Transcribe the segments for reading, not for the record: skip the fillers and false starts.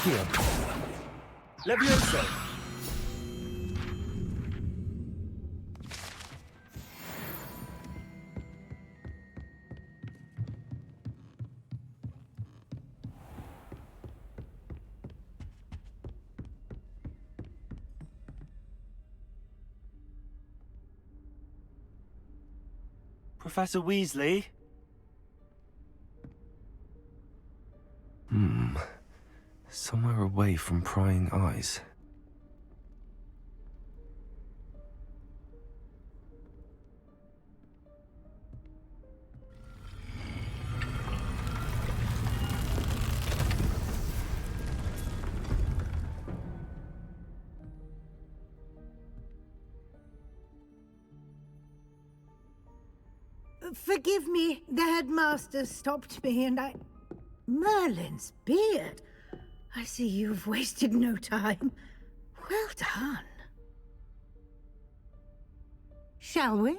Accio. Levioso. Professor Weasley? Somewhere away from prying eyes. Forgive me, the headmaster stopped me and I... Merlin's beard. I see you've wasted no time. Well done. Shall we?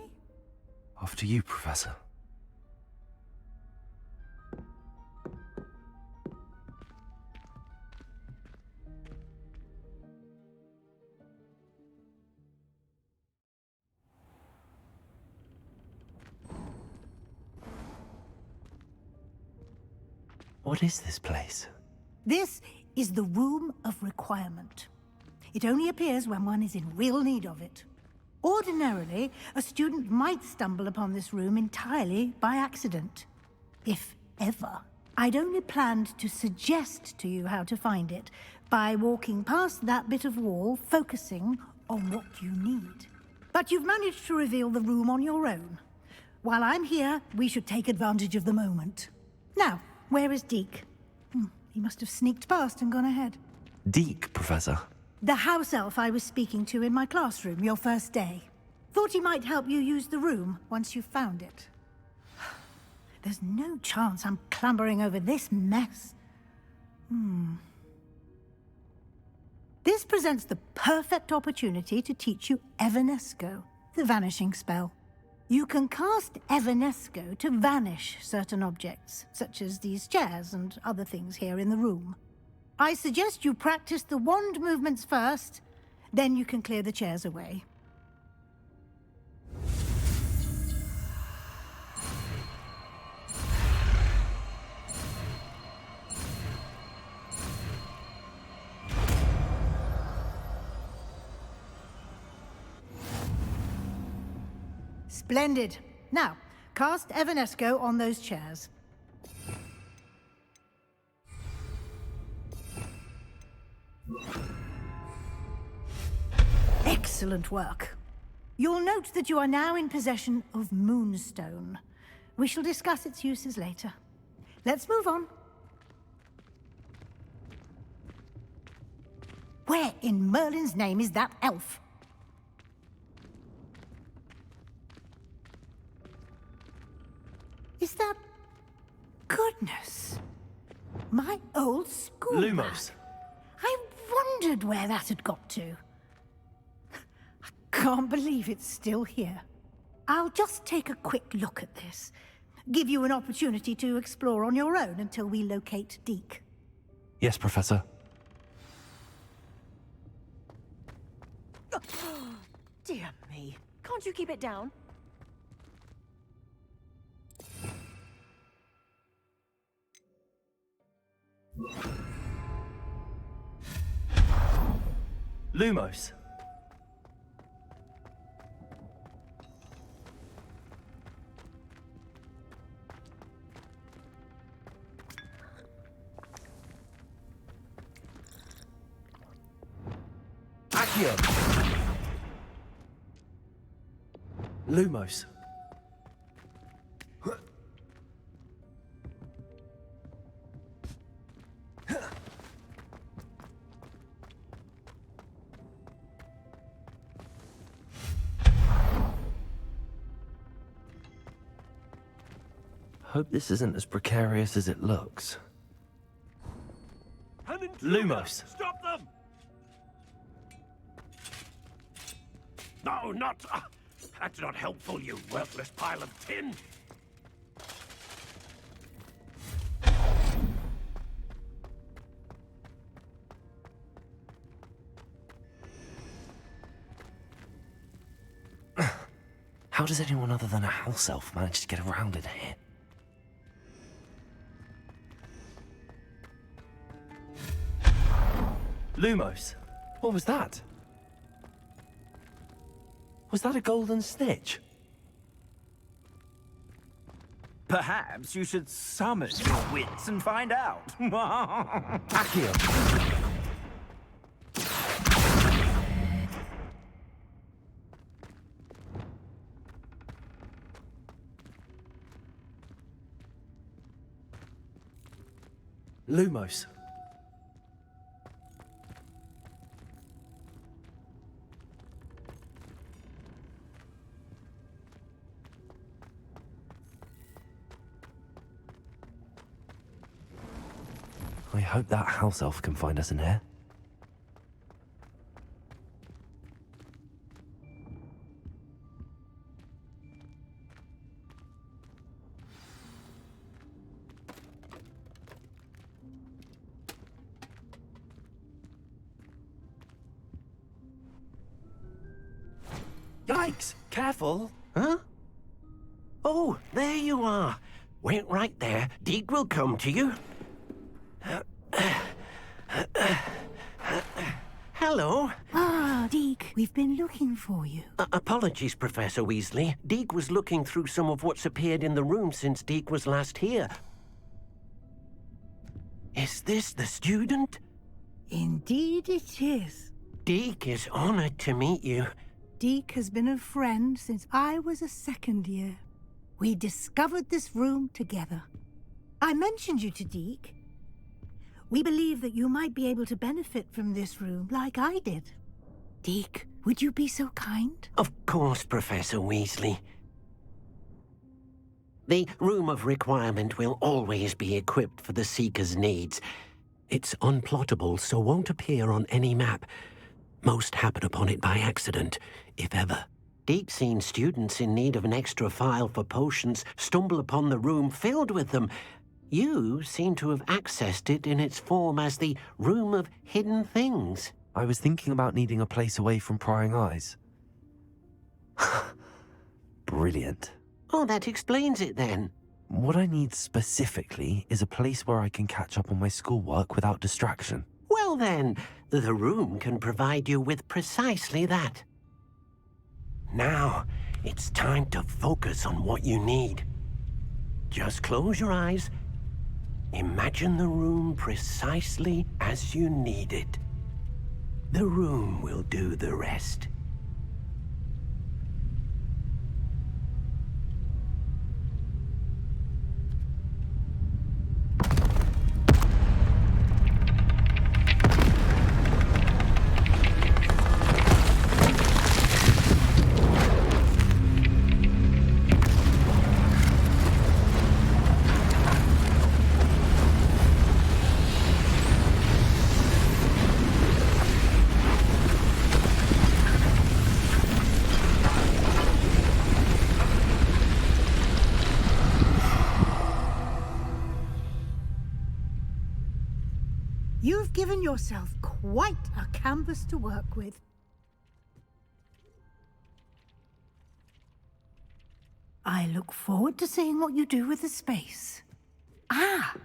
After you, Professor. What is this place? This is the Room of Requirement. It only appears when one is in real need of it. Ordinarily, a student might stumble upon this room entirely by accident. If ever. I'd only planned to suggest to you how to find it by walking past that bit of wall, focusing on what you need. But you've managed to reveal the room on your own. While I'm here, we should take advantage of the moment. Now, where is Deke? He must have sneaked past and gone ahead. Deke, Professor. The house elf I was speaking to in my classroom your first day. Thought he might help you use the room once you've found it. There's no chance I'm clambering over this mess. This presents the perfect opportunity to teach you Evanesco, the vanishing spell. You can cast Evanesco to vanish certain objects, such as these chairs and other things here in the room. I suggest you practice the wand movements first, then you can clear the chairs away. Splendid. Now, cast Evanesco on those chairs. Excellent work. You'll note that you are now in possession of Moonstone. We shall discuss its uses later. Let's move on. Where in Merlin's name is that elf? Is that... Goodness. My old school. Lumos. I wondered where that had got to. I can't believe it's still here. I'll just take a quick look at this. Give you an opportunity to explore on your own until we locate Deke. Yes, Professor. Dear me. Can't you keep it down? Lumos. Accio. Lumos. Hope this isn't as precarious as it looks. Lumos. Stop them! No, not... that's not helpful, you worthless pile of tin! How does anyone other than a house elf manage to get around in here? Lumos. What was that? Was that a golden snitch? Perhaps you should summon your wits and find out. Accio. Lumos. I hope that house elf can find us in here. Yikes! Careful! Huh? Oh, there you are. Wait right there. Deke will come to you. Hello. Ah, Deke, we've been looking for you. Apologies, Professor Weasley. Deke was looking through some of what's appeared in the room since Deke was last here. Is this the student? Indeed it is. Deke is honored to meet you. Deke has been a friend since I was a second year. We discovered this room together. I mentioned you to Deke. We believe that you might be able to benefit from this room like I did. Deke, would you be so kind? Of course, Professor Weasley. The Room of Requirement will always be equipped for the Seeker's needs. It's unplottable, so won't appear on any map. Most happen upon it by accident, if ever. Deke's seen students in need of an extra file for potions stumble upon the room filled with them. You seem to have accessed it in its form as the Room of Hidden Things. I was thinking about needing a place away from prying eyes. Brilliant. Oh, that explains it then. What I need specifically is a place where I can catch up on my schoolwork without distraction. Well then, the room can provide you with precisely that. Now, it's time to focus on what you need. Just close your eyes. Imagine the room precisely as you need it. The room will do the rest. You've given yourself quite a canvas to work with. I look forward to seeing what you do with the space. Ah,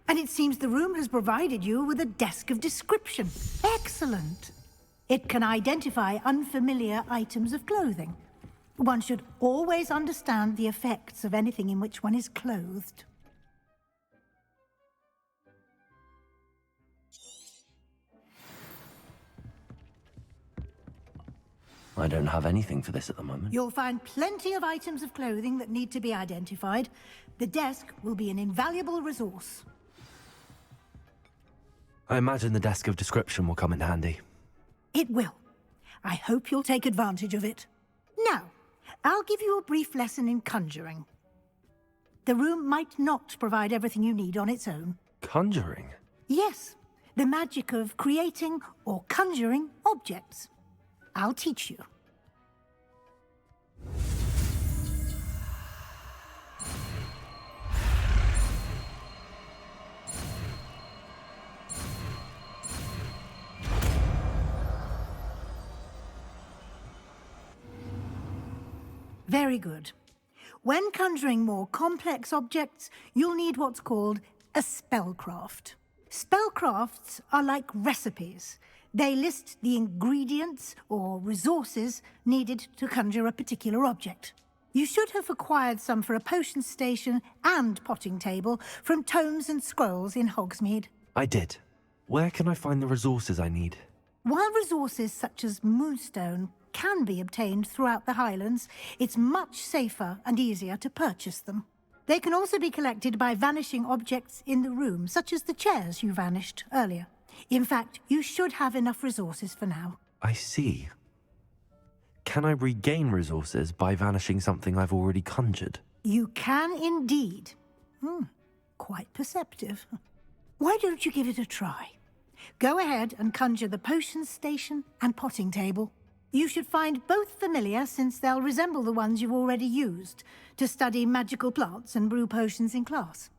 and it seems the room has provided you with a desk of description. Excellent. It can identify unfamiliar items of clothing. One should always understand the effects of anything in which one is clothed. I don't have anything for this at the moment. You'll find plenty of items of clothing that need to be identified. The desk will be an invaluable resource. I imagine the desk of description will come in handy. It will. I hope you'll take advantage of it. Now, I'll give you a brief lesson in conjuring. The room might not provide everything you need on its own. Conjuring? Yes, the magic of creating or conjuring objects. I'll teach you. Very good. When conjuring more complex objects, you'll need what's called a spellcraft. Spellcrafts are like recipes. They list the ingredients or resources needed to conjure a particular object. You should have acquired some for a potion station and potting table from tomes and scrolls in Hogsmeade. I did. Where can I find the resources I need? While resources such as moonstone can be obtained throughout the Highlands, it's much safer and easier to purchase them. They can also be collected by vanishing objects in the room, such as the chairs you vanished earlier. In fact, you should have enough resources for now. I see. Can I regain resources by vanishing something I've already conjured? You can indeed. Quite perceptive. Why don't you give it a try? Go ahead and conjure the potion station and potting table. You should find both familiar, since they'll resemble the ones you've already used to study magical plants and brew potions in class.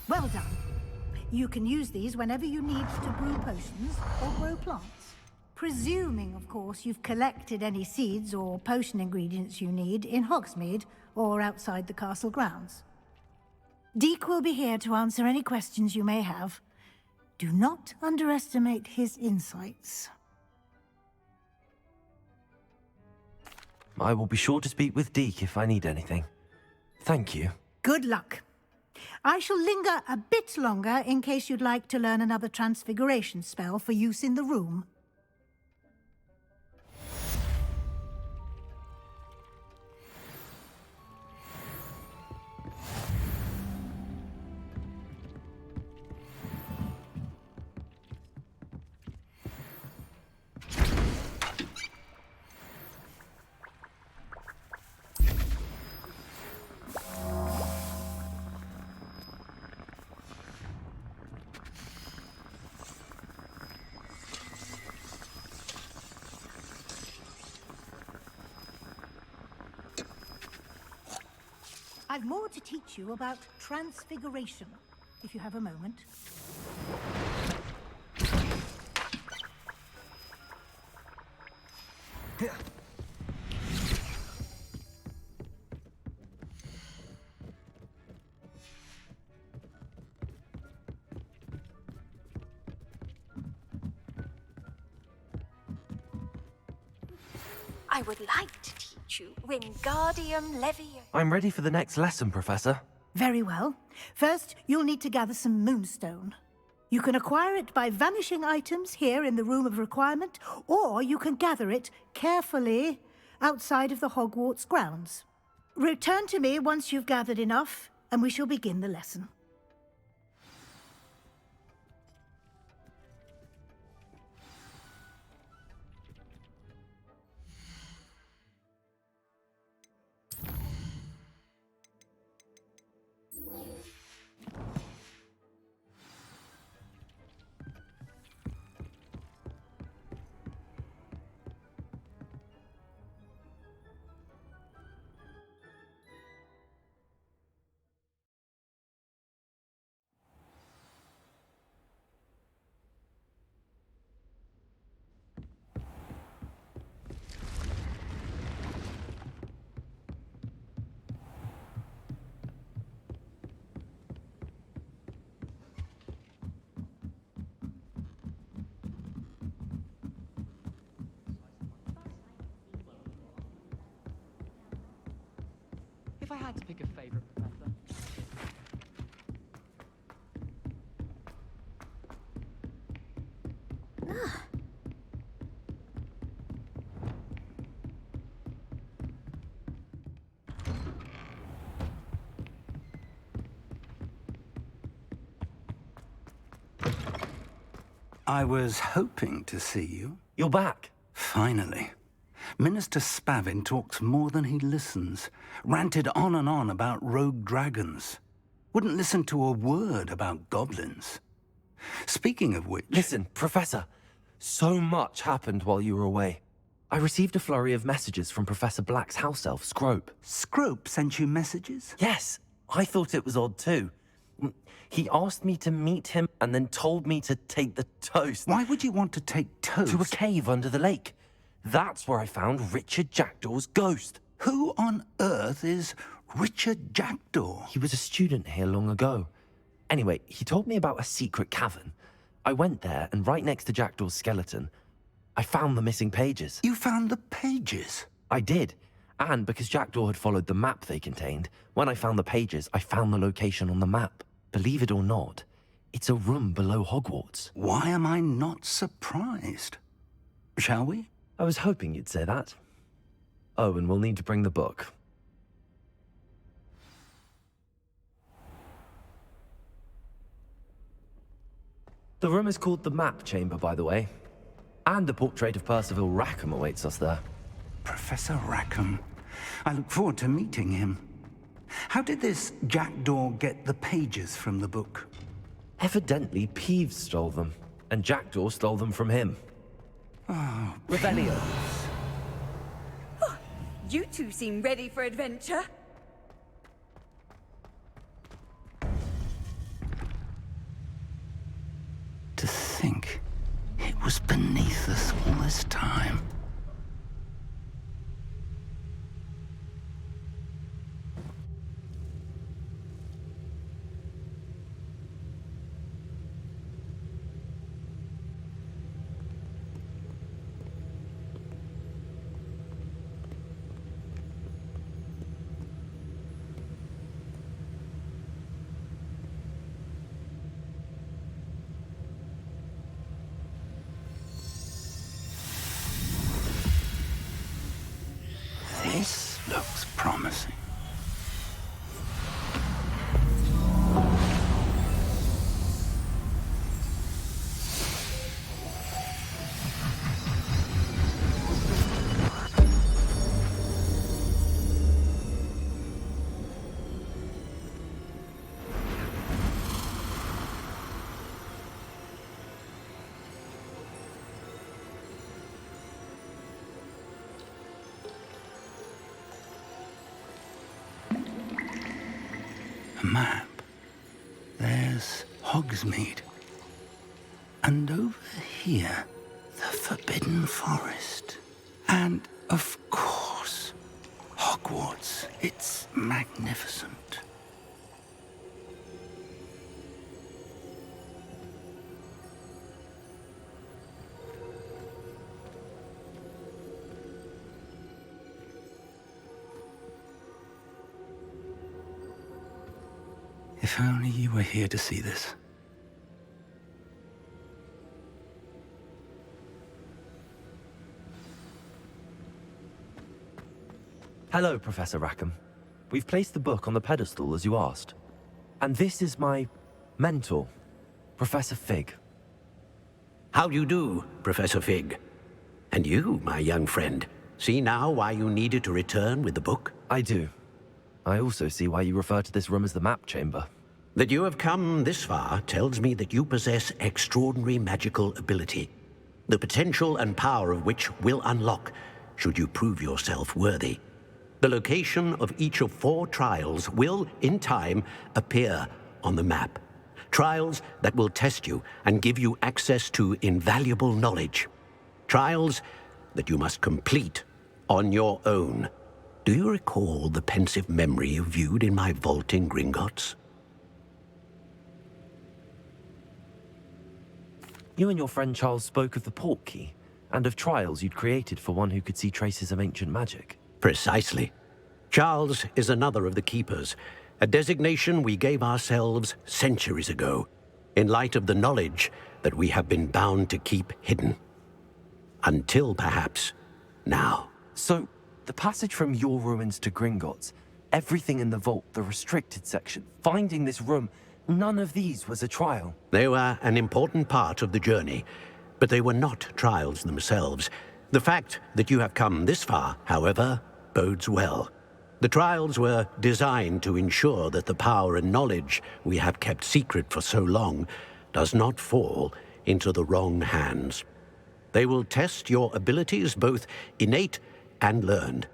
Well done. You can use these whenever you need to brew potions or grow plants. Presuming, of course, you've collected any seeds or potion ingredients you need in Hogsmeade or outside the castle grounds. Deek will be here to answer any questions you may have. Do not underestimate his insights. I will be sure to speak with Deek if I need anything. Thank you. Good luck. I shall linger a bit longer in case you'd like to learn another transfiguration spell for use in the room. I've more to teach you about transfiguration, if you have a moment. I would like to teach you Wingardium Leviosa. I'm ready for the next lesson, Professor. Very well. First, you'll need to gather some moonstone. You can acquire it by vanishing items here in the Room of Requirement, or you can gather it carefully outside of the Hogwarts grounds. Return to me once you've gathered enough, and we shall begin the lesson. I had to pick a favorite, Professor. I was hoping to see you. You're back. Finally. Minister Spavin talks more than he listens. Ranted on and on about rogue dragons. Wouldn't listen to a word about goblins. Speaking of which... Listen, Professor, so much happened while you were away. I received a flurry of messages from Professor Black's house elf, Scrope. Scrope sent you messages? Yes, I thought it was odd too. He asked me to meet him and then told me to take the toast. Why would you want to take toast? To a cave under the lake. That's where I found Richard Jackdaw's ghost. Who on earth is Richard Jackdaw? He was a student here long ago. Anyway, he told me about a secret cavern. I went there, and right next to Jackdaw's skeleton, I found the missing pages. You found the pages? I did. And because Jackdaw had followed the map they contained, when I found the pages, I found the location on the map. Believe it or not, it's a room below Hogwarts. Why am I not surprised? Shall we? I was hoping you'd say that. Oh, and we'll need to bring the book. The room is called the Map Chamber, by the way. And a portrait of Percival Rackham awaits us there. Professor Rackham. I look forward to meeting him. How did this Jackdaw get the pages from the book? Evidently, Peeves stole them, and Jackdaw stole them from him. Oh, Revelio. You two seem ready for adventure. To think it was beneath us all this time. This looks promising. A map. There's Hogsmeade. And over here, the Forbidden Forest. And, of course, Hogwarts. It's magnificent. If only you were here to see this. Hello, Professor Rackham. We've placed the book on the pedestal as you asked. And this is my mentor, Professor Fig. How do you do, Professor Fig? And you, my young friend, see now why you needed to return with the book? I do. I also see why you refer to this room as the Map Chamber. That you have come this far tells me that you possess extraordinary magical ability, the potential and power of which will unlock should you prove yourself worthy. The location of each of 4 trials will, in time, appear on the map. Trials that will test you and give you access to invaluable knowledge. Trials that you must complete on your own. Do you recall the pensive memory you viewed in my vault in Gringotts? You and your friend Charles spoke of the portkey, and of trials you'd created for one who could see traces of ancient magic. Precisely. Charles is another of the Keepers, a designation we gave ourselves centuries ago, in light of the knowledge that we have been bound to keep hidden. Until, perhaps, now. So, the passage from your ruins to Gringotts, everything in the vault, the restricted section, finding this room, none of these was a trial. They were an important part of the journey, but they were not trials themselves. The fact that you have come this far, however, bodes well. The trials were designed to ensure that the power and knowledge we have kept secret for so long does not fall into the wrong hands. They will test your abilities, both innate and learned.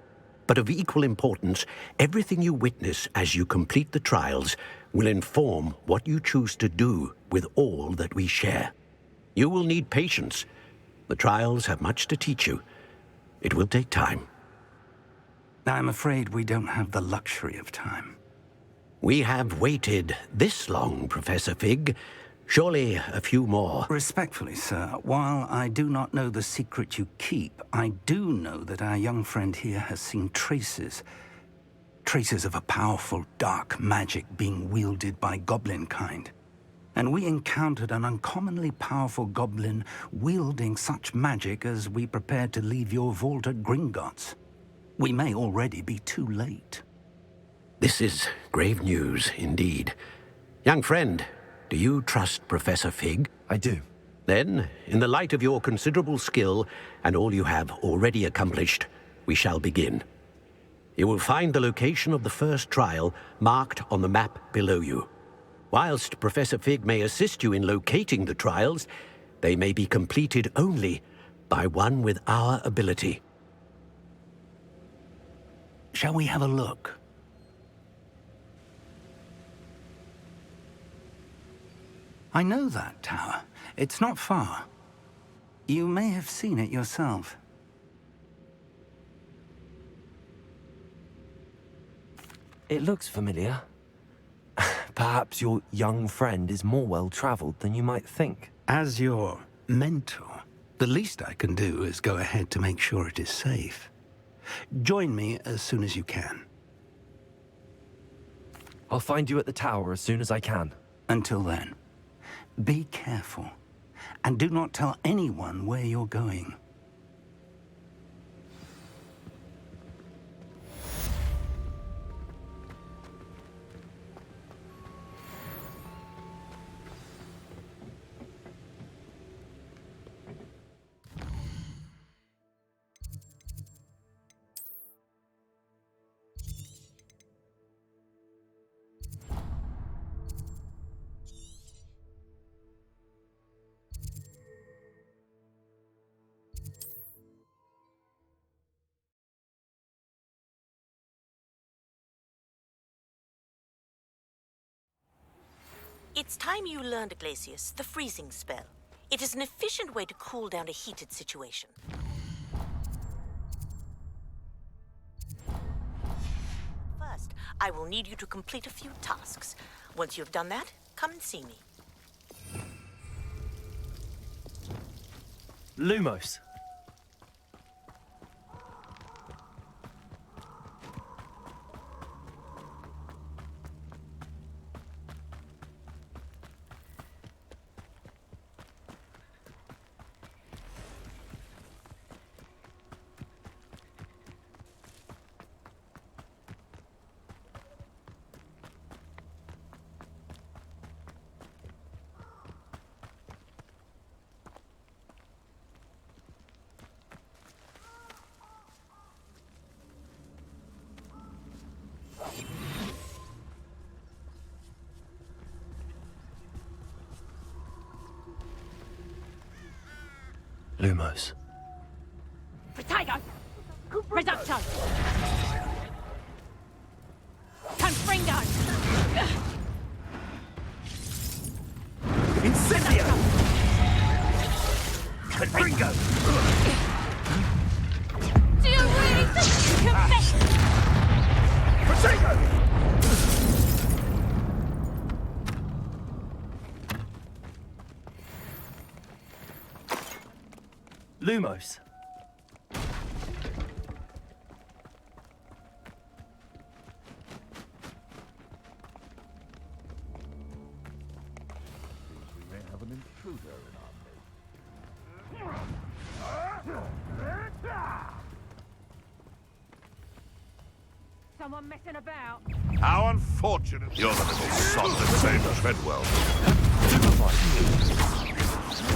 But of equal importance, everything you witness as you complete the trials will inform what you choose to do with all that we share. You will need patience. The trials have much to teach you. It will take time. I'm afraid we don't have the luxury of time. We have waited this long, Professor Fig. Surely a few more. Respectfully, sir, while I do not know the secret you keep, I do know that our young friend here has seen traces of a powerful dark magic being wielded by goblin kind. And we encountered an uncommonly powerful goblin wielding such magic as we prepared to leave your vault at Gringotts. We may already be too late. This is grave news, indeed. Young friend, do you trust Professor Fig? I do. Then, in the light of your considerable skill and all you have already accomplished, we shall begin. You will find the location of the first trial marked on the map below you. Whilst Professor Fig may assist you in locating the trials, they may be completed only by one with our ability. Shall we have a look? I know that tower. It's not far. You may have seen it yourself. It looks familiar. Perhaps your young friend is more well-traveled than you might think. As your mentor, the least I can do is go ahead to make sure it is safe. Join me as soon as you can. I'll find you at the tower as soon as I can. Until then, be careful, and do not tell anyone where you're going. It's time you learned, Glacius, the freezing spell. It is an efficient way to cool down a heated situation. First, I will need you to complete a few tasks. Once you've done that, come and see me. Lumos. Lumos. Protego! Reducto! Confringo! Incendio! Confringo! Do you really think you can bet? Protego! Lumos. Someone messing about? How unfortunate. You're the little sod that saved Treadwell.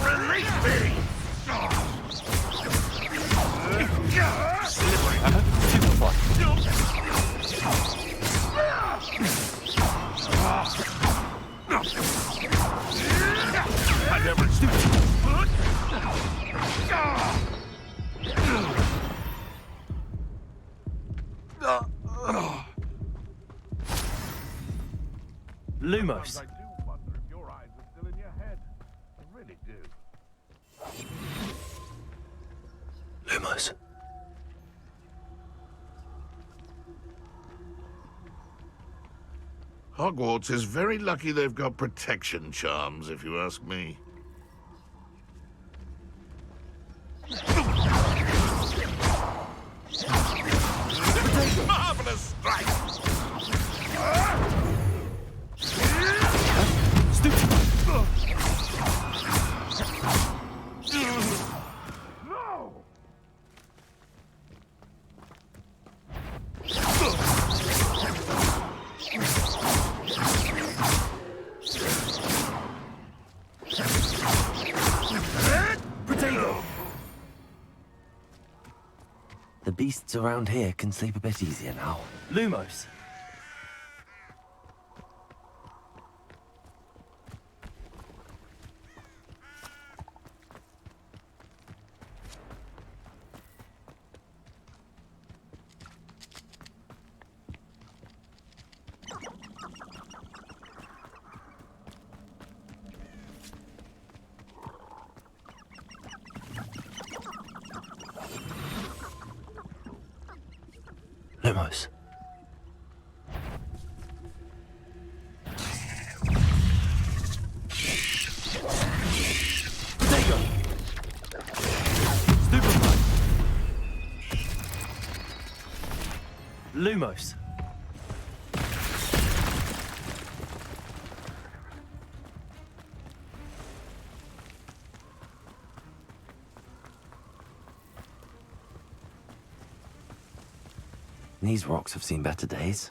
Release me! I never Lumos. I do wonder if your eyes are still in your head. I really do. Lumos. Hogwarts is very lucky they've got protection charms, if you ask me. Marvelous strike! No! The beasts around here can sleep a bit easier now. Lumos. Lumos. Potato. Stupefy. Lumos. These rocks have seen better days.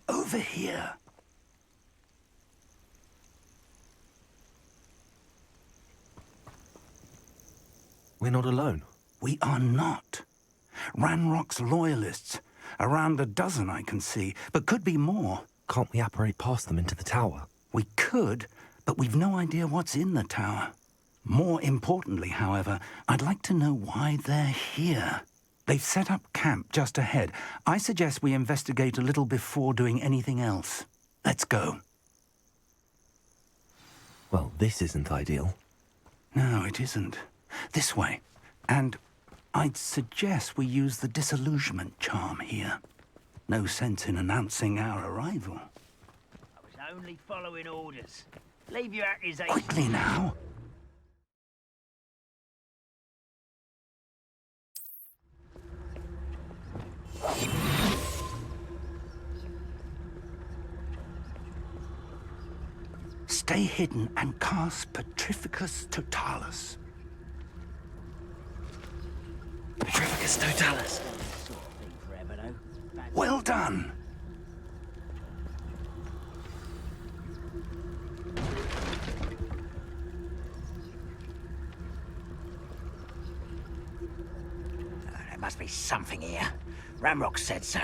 Over here. We're not alone. We are not. Ranrock's loyalists. Around a dozen I can see, but could be more. Can't we apparate past them into the tower? We could, but we've no idea what's in the tower. More importantly, however, I'd like to know why they're here. They've set up camp just ahead. I suggest we investigate a little before doing anything else. Let's go. Well, this isn't ideal. No, it isn't. This way. And I'd suggest we use the disillusionment charm here. No sense in announcing our arrival. I was only following orders. Leave your accusation. Quickly now. Stay hidden and cast Petrificus Totalis. Petrificus Totalis. Well done. must be something here. Ramrock said so.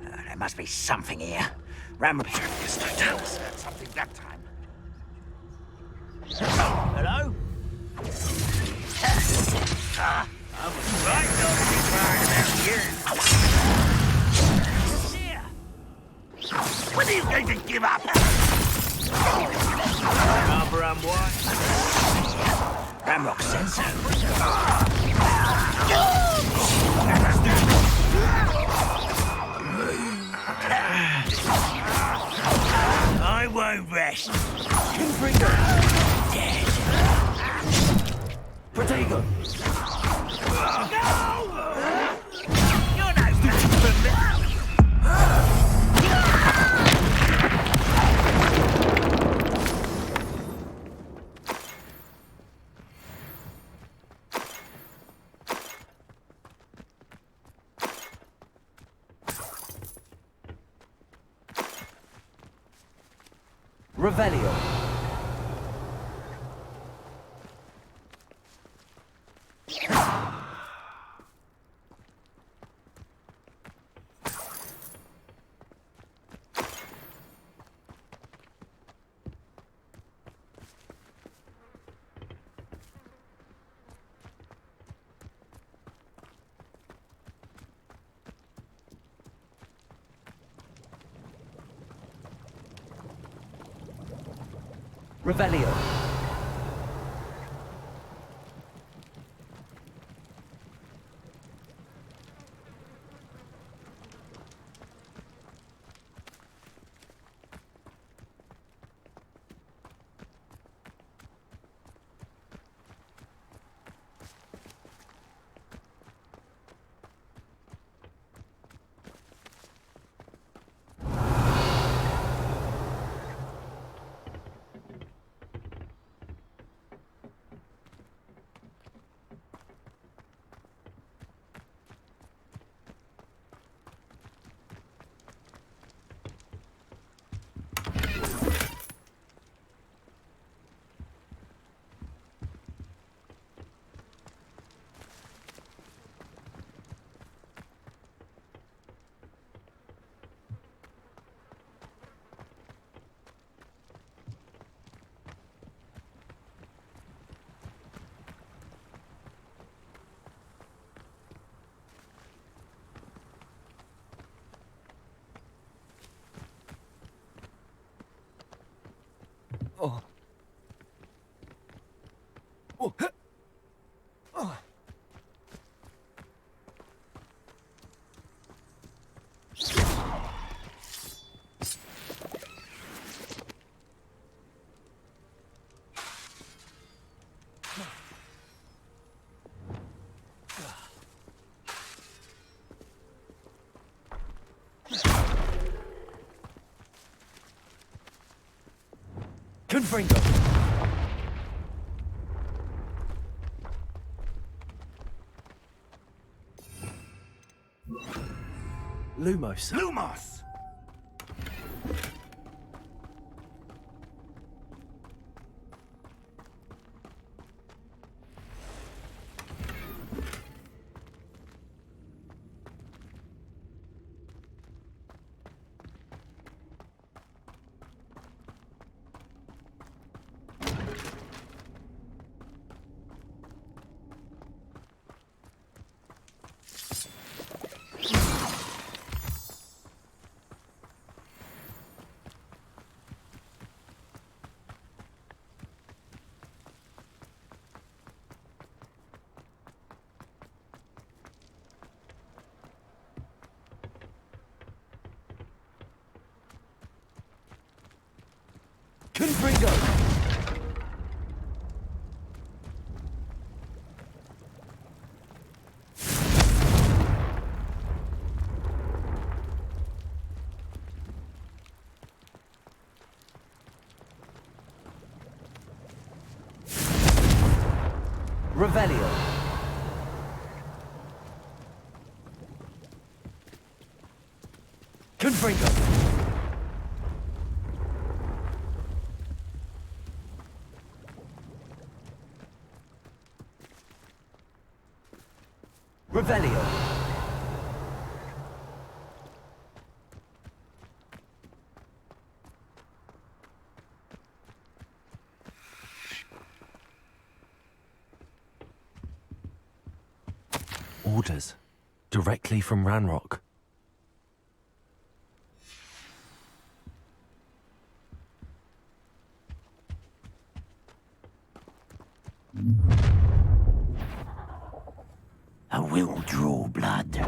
There must be something here. Ramrock... Yes, I tell us something that time. Hello? I was right not to be crying about you. Here. When are you going to give up? Harbour and what? Ramrock said so. I won't rest. Confringo! Dead. Protego! You're no match for me. Revelio. Revelio. Oh. Oh. Oh. Confringo. Lumos. Lumos! Confringo. Revelio. Confringo. Orders. Directly from Ranrock. I will draw blood.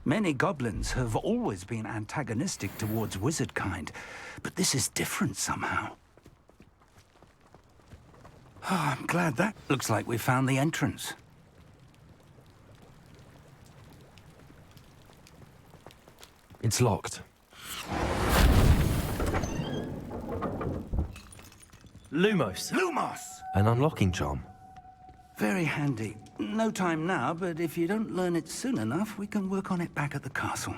Many goblins have always been antagonistic towards wizard kind, but this is different somehow. Oh, I'm glad that looks like we found the entrance. It's locked. Lumos. Lumos! An unlocking charm. Very handy. No time now, but if you don't learn it soon enough, we can work on it back at the castle.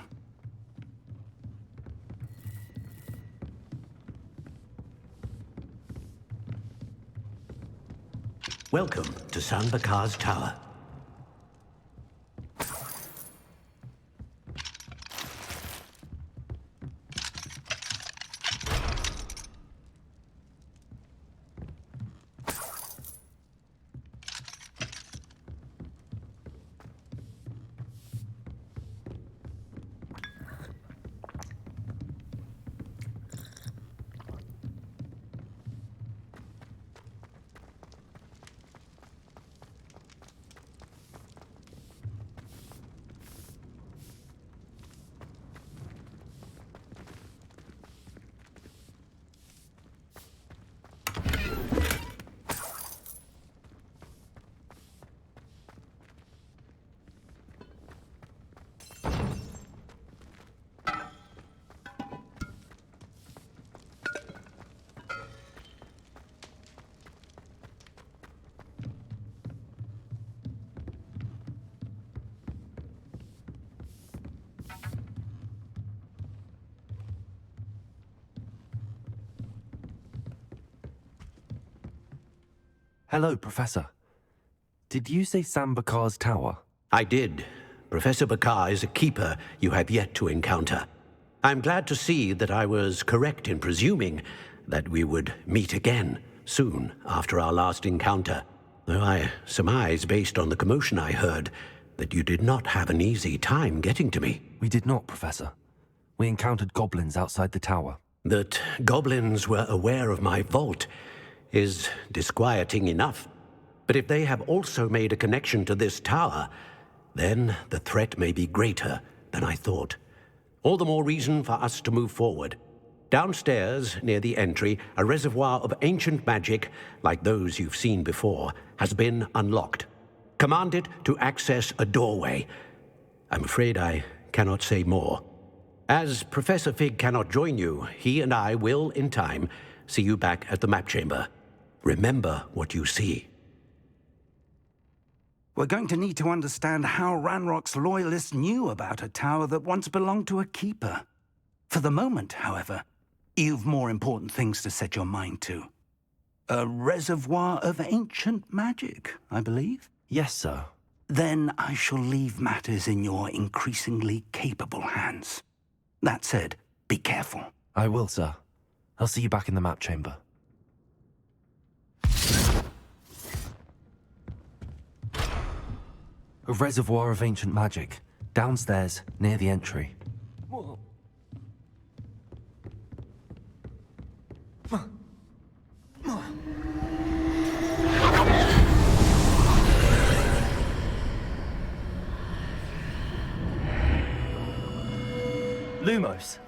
Welcome to San Bakar's Tower. Hello, Professor. Did you say San Bakar's Tower? I did. Professor Bakar is a keeper you have yet to encounter. I'm glad to see that I was correct in presuming that we would meet again soon after our last encounter, though I surmise, based on the commotion I heard, that you did not have an easy time getting to me. We did not, Professor. We encountered goblins outside the tower. That goblins were aware of my vault is disquieting enough. But if they have also made a connection to this tower, then the threat may be greater than I thought. All the more reason for us to move forward. Downstairs, near the entry, a reservoir of ancient magic, like those you've seen before, has been unlocked. Command it to access a doorway. I'm afraid I cannot say more. As Professor Fig cannot join you, he and I will, in time, see you back at the map chamber. Remember what you see. We're going to need to understand how Ranrock's loyalists knew about a tower that once belonged to a keeper. For the moment, however, you've more important things to set your mind to. A reservoir of ancient magic, I believe? Yes, sir. Then I shall leave matters in your increasingly capable hands. That said, be careful. I will, sir. I'll see you back in the map chamber. A reservoir of ancient magic, downstairs, near the entry. Lumos.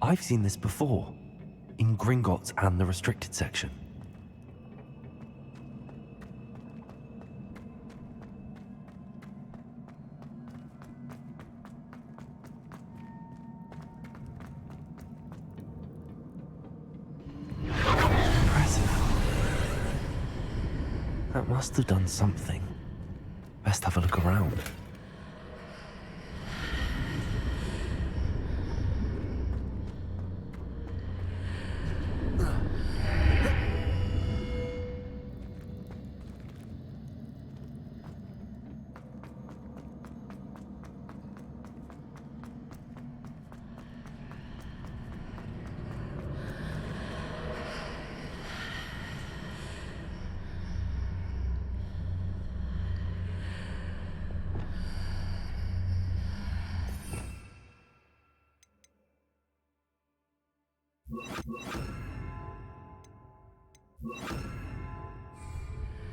I've seen this before, in Gringotts and the restricted section. must have done something. Best have a look around.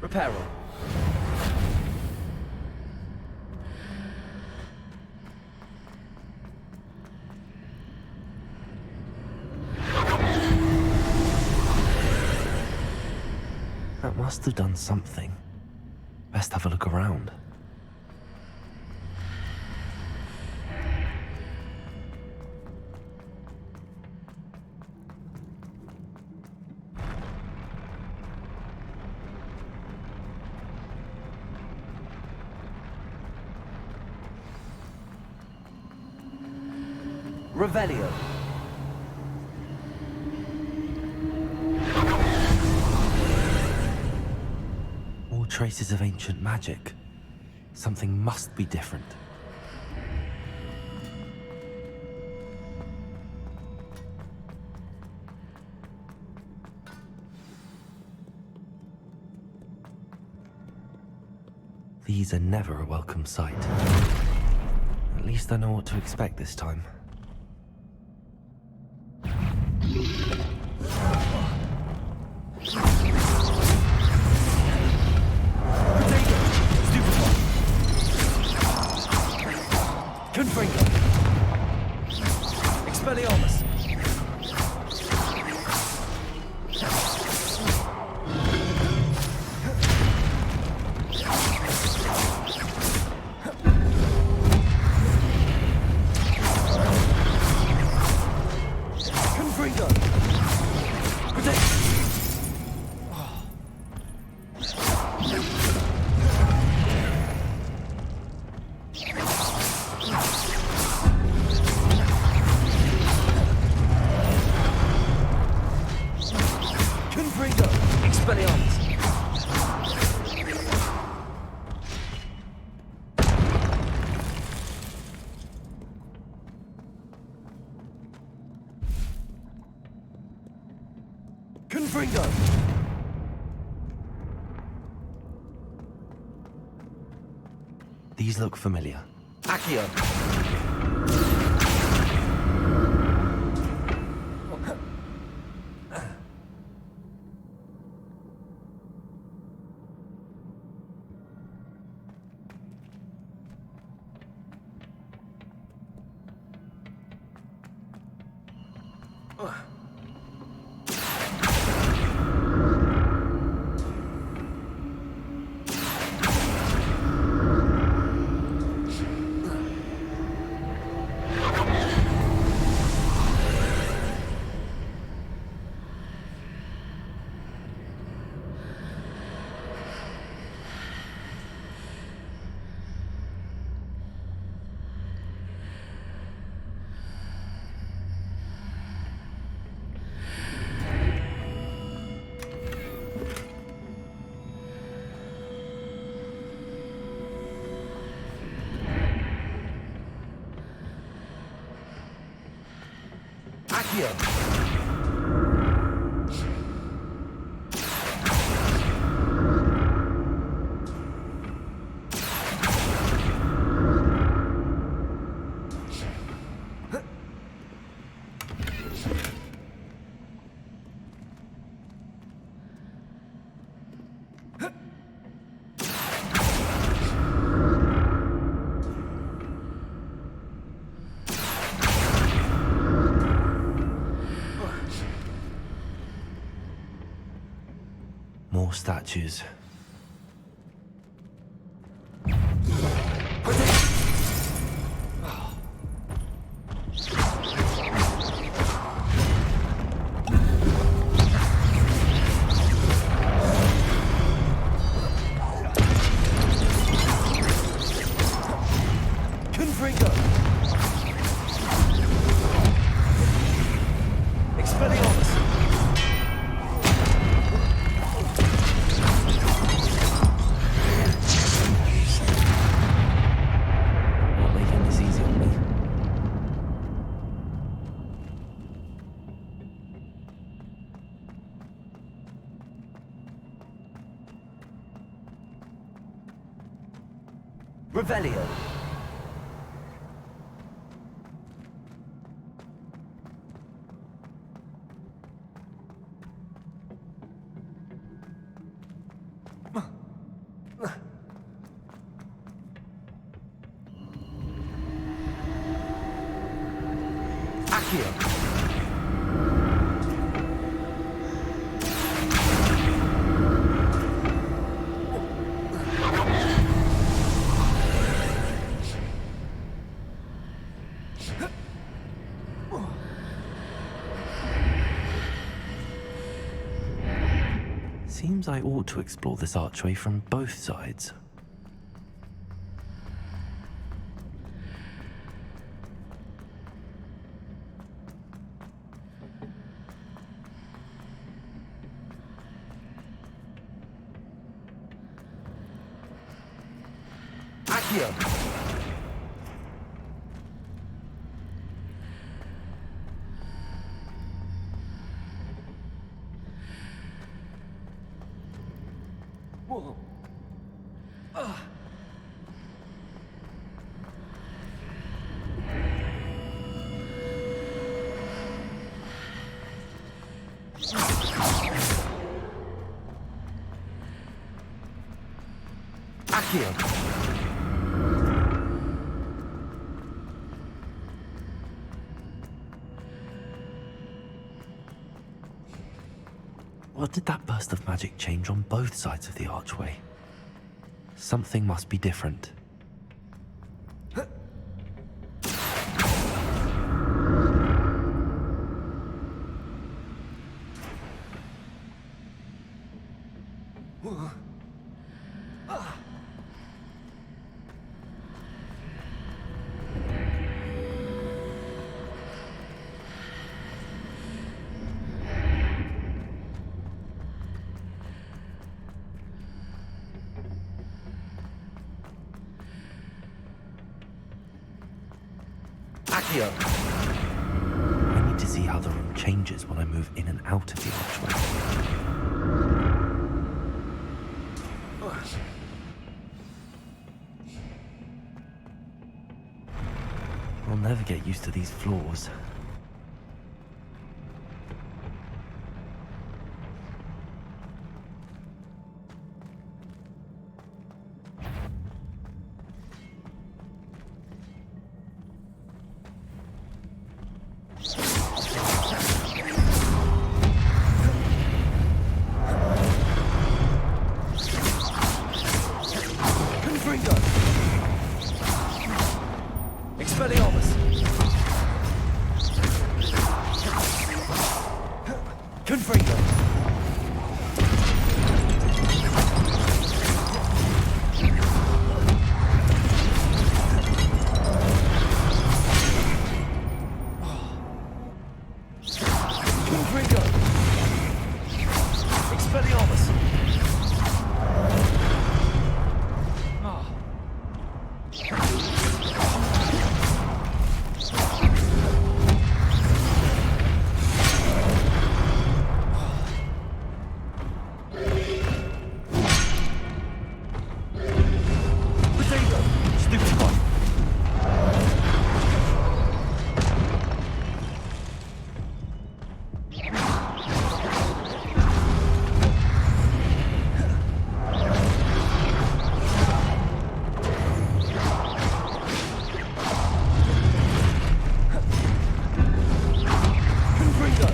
Reparo. That must have done something. Best have a look around. Revelio. All traces of ancient magic. Something must be different. These are never a welcome sight. At least I know what to expect this time. Expelliarmus! Confringo! Protect! Expelliarmus! Confringo! These look familiar. Accio! Accio! More statues. Confringo! Expelliarmus! Not making this easy on me. Revelio! Accio! Seems I ought to explore this archway from both sides. Accio! Accio! What did that burst of magic change on both sides of the archway? Something must be different. Accio! I need to see how the room changes when I move in and out of the archway. I'll never get used to these floors. Confringo! Expelliarmus! Confringo! Confringo! Expelliarmus! Potato! Stupid one! Confringo!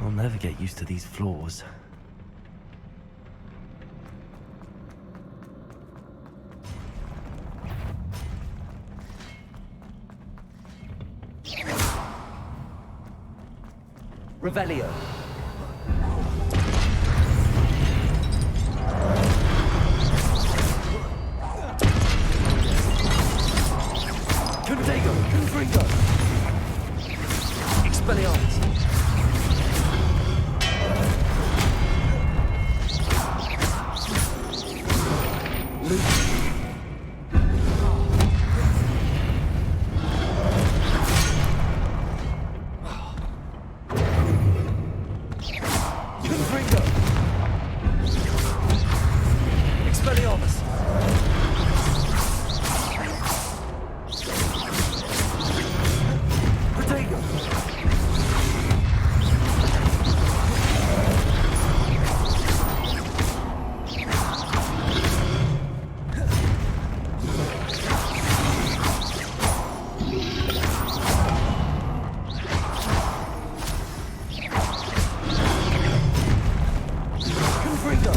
I'll never get used to these floors. Revelio. Confego. Confringo. Expelliarmus. Confringo. Expelliarmus. Protego. Confringo.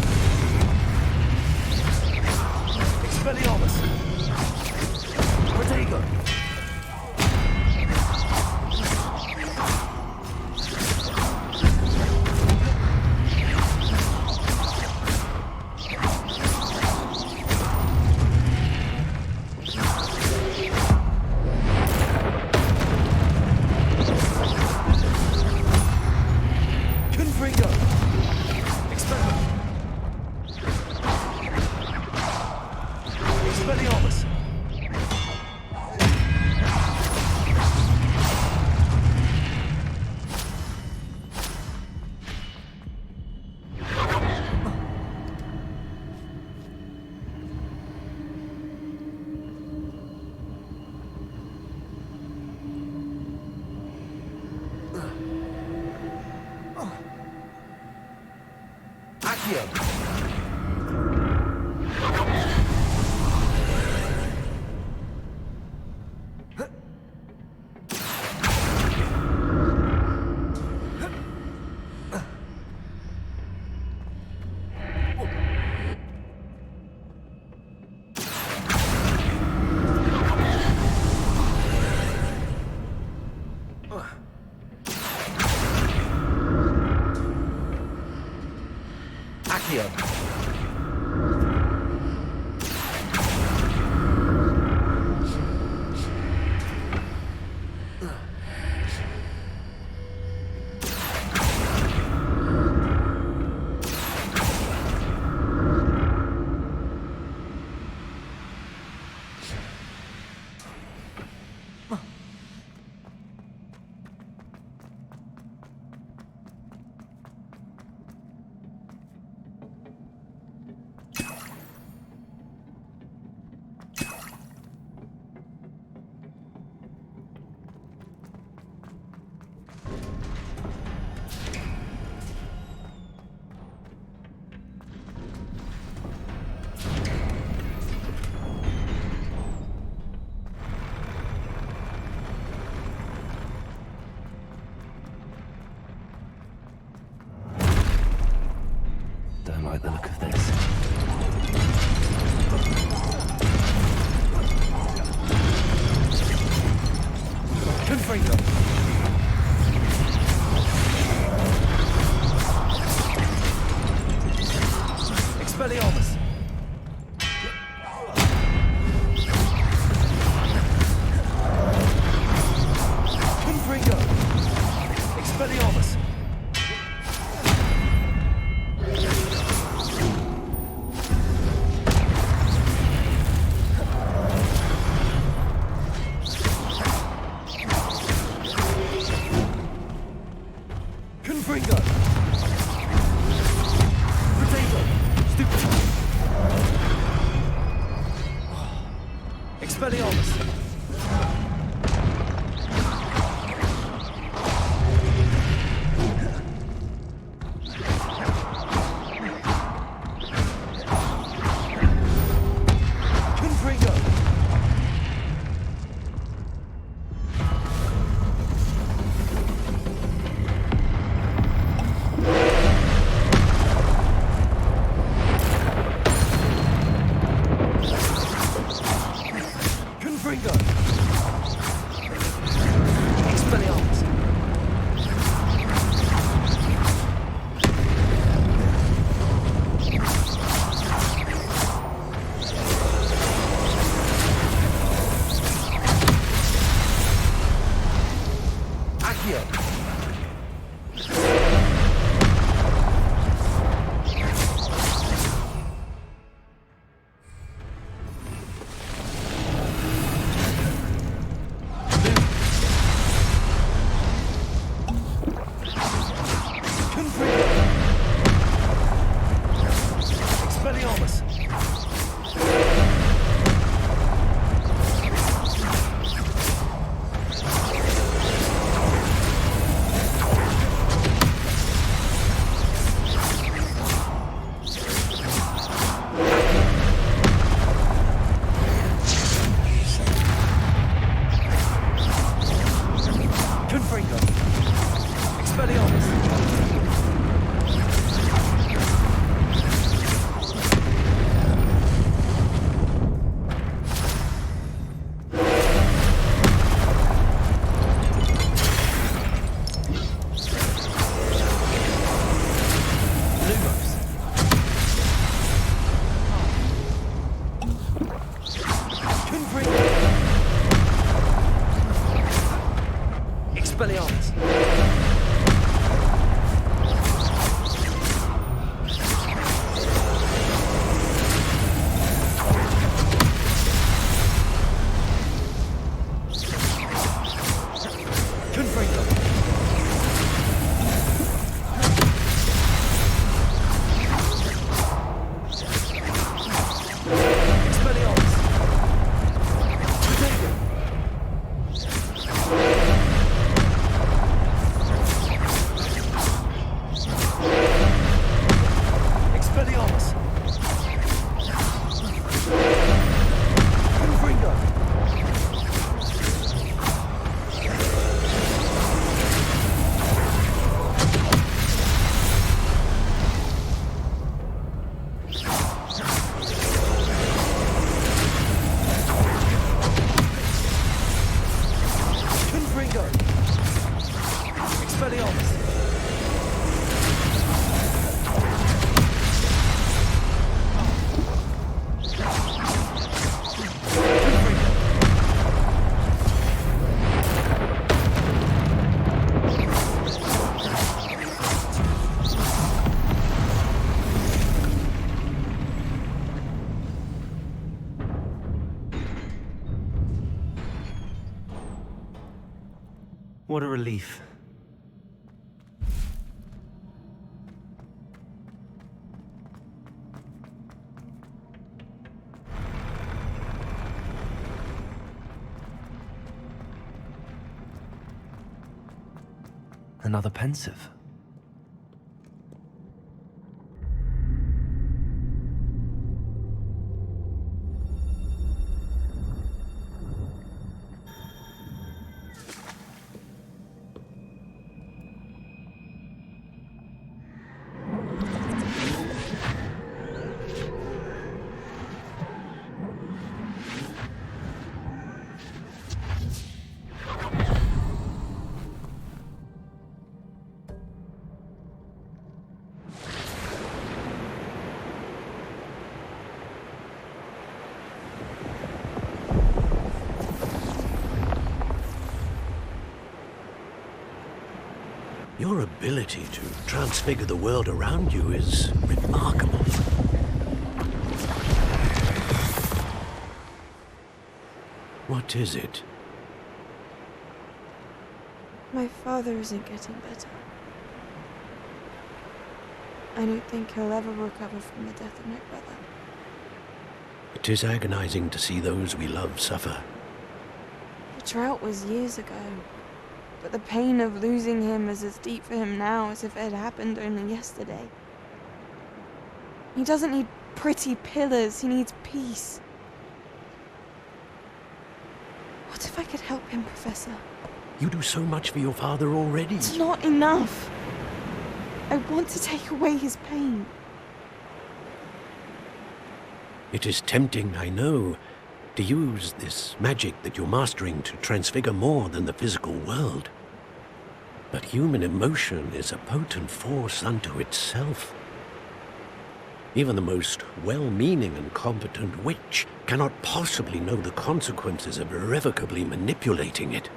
Expelliarmus. Protego. Confringo. Expelliarmus. Expelliarmus. Accio. Accio. Don't like the look of this. Confringo. Expelliarmus. Confringo. Expelliarmus. What a relief. Another pensive. Your ability to transfigure the world around you is remarkable. What is it? My father isn't getting better. I don't think he'll ever recover from the death of my brother. It is agonizing to see those we love suffer. The drought was years ago, but the pain of losing him is as deep for him now as if it had happened only yesterday. He doesn't need pretty pillars, he needs peace. What if I could help him, Professor? You do so much for your father already. It's not enough. I want to take away his pain. It is tempting, I know, to use this magic that you're mastering to transfigure more than the physical world. But human emotion is a potent force unto itself. Even the most well-meaning and competent witch cannot possibly know the consequences of irrevocably manipulating it.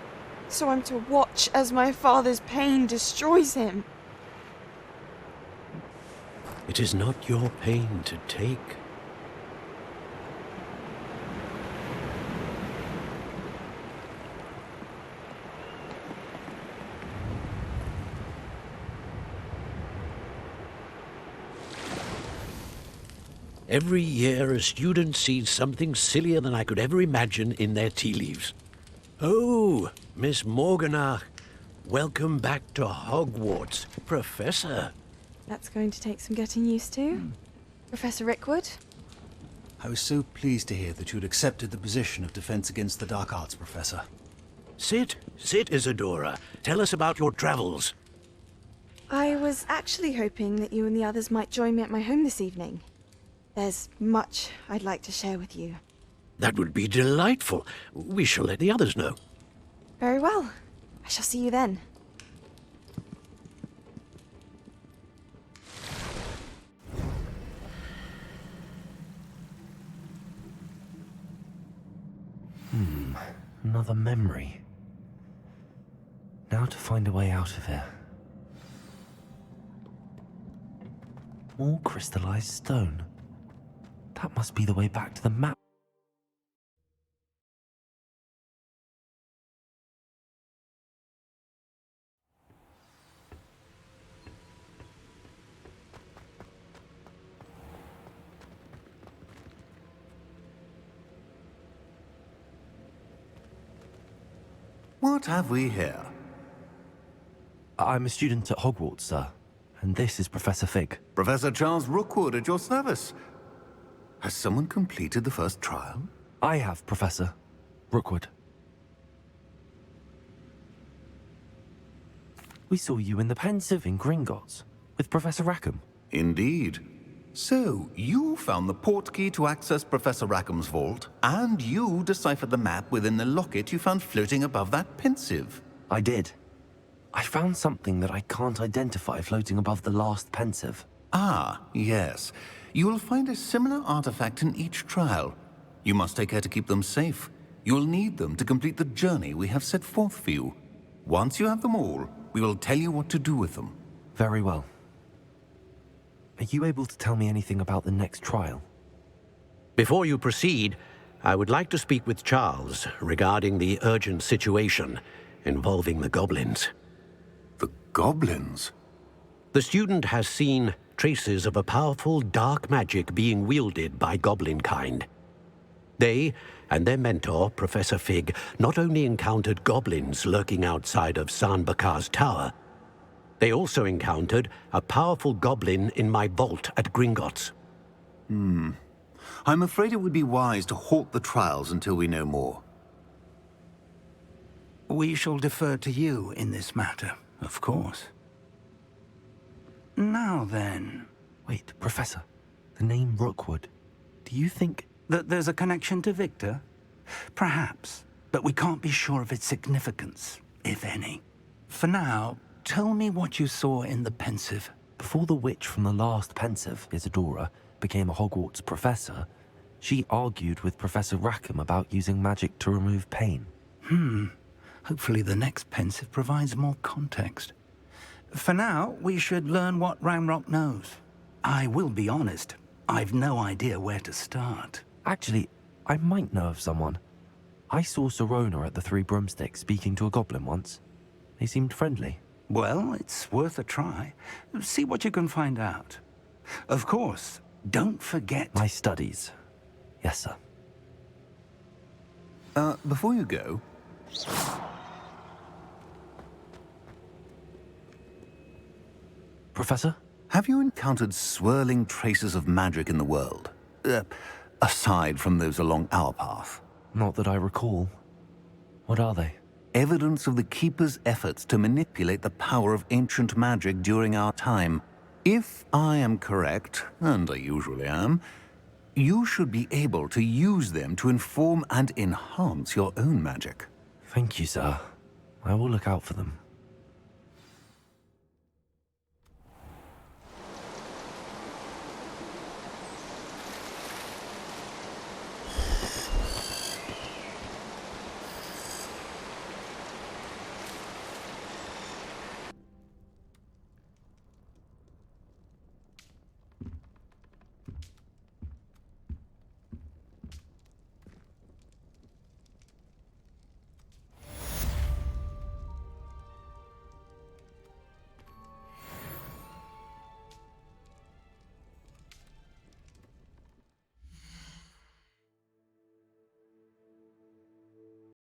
So I'm to watch as my father's pain destroys him. It is not your pain to take. Every year, a student sees something sillier than I could ever imagine in their tea leaves. Oh, Miss Morganach, welcome back to Hogwarts, Professor. That's going to take some getting used to. Professor Rickwood? I was so pleased to hear that you'd accepted the position of Defense Against the Dark Arts, Professor. Sit, Isadora. Tell us about your travels. I was actually hoping that you and the others might join me at my home this evening. There's much I'd like to share with you. That would be delightful. We shall let the others know. Very well. I shall see you then. Another memory. Now to find a way out of here. More crystallized stone. That must be the way back to the map. What have we here? I'm a student at Hogwarts, sir. And this is Professor Fig. Professor Charles Rookwood at your service. Has someone completed the first trial? I have, Professor Rookwood. We saw you in the Pensive in Gringotts with Professor Rackham. Indeed. So, you found the portkey to access Professor Rackham's vault, and you deciphered the map within the locket you found floating above that Pensive. I did. I found something that I can't identify floating above the last Pensive. Ah, yes. You will find a similar artifact in each trial. You must take care to keep them safe. You will need them to complete the journey we have set forth for you. Once you have them all, we will tell you what to do with them. Very well. Are you able to tell me anything about the next trial? Before you proceed, I would like to speak with Charles regarding the urgent situation. involving the goblins. The goblins? The student has seen traces of a powerful dark magic being wielded by goblin kind. They and their mentor, Professor Fig, not only encountered goblins lurking outside of San Bakar's tower, they also encountered a powerful goblin in my vault at Gringotts. I'm afraid it would be wise to halt the trials until we know more. We shall defer to you in this matter, of course. Now then... Wait, Professor. The name Rookwood. Do you think... that there's a connection to Victor? Perhaps, but we can't be sure of its significance, if any. For now, tell me what you saw in the pensive. Before the witch from the last pensive, Isadora, became a Hogwarts professor, she argued with Professor Rackham about using magic to remove pain. Hopefully the next pensive provides more context. For now, we should learn what Ranrock knows. I will be honest, I've no idea where to start. Actually, I might know of someone. I saw Serona at the Three Broomsticks speaking to a goblin once. They seemed friendly. Well, it's worth a try. See what you can find out. Of course, don't forget... My studies. Yes, sir. Before you go... Professor? Have you encountered swirling traces of magic in the world? Aside from those along our path? Not that I recall. What are they? Evidence of the Keeper's efforts to manipulate the power of ancient magic during our time. If I am correct, and I usually am, you should be able to use them to inform and enhance your own magic. Thank you, sir. I will look out for them.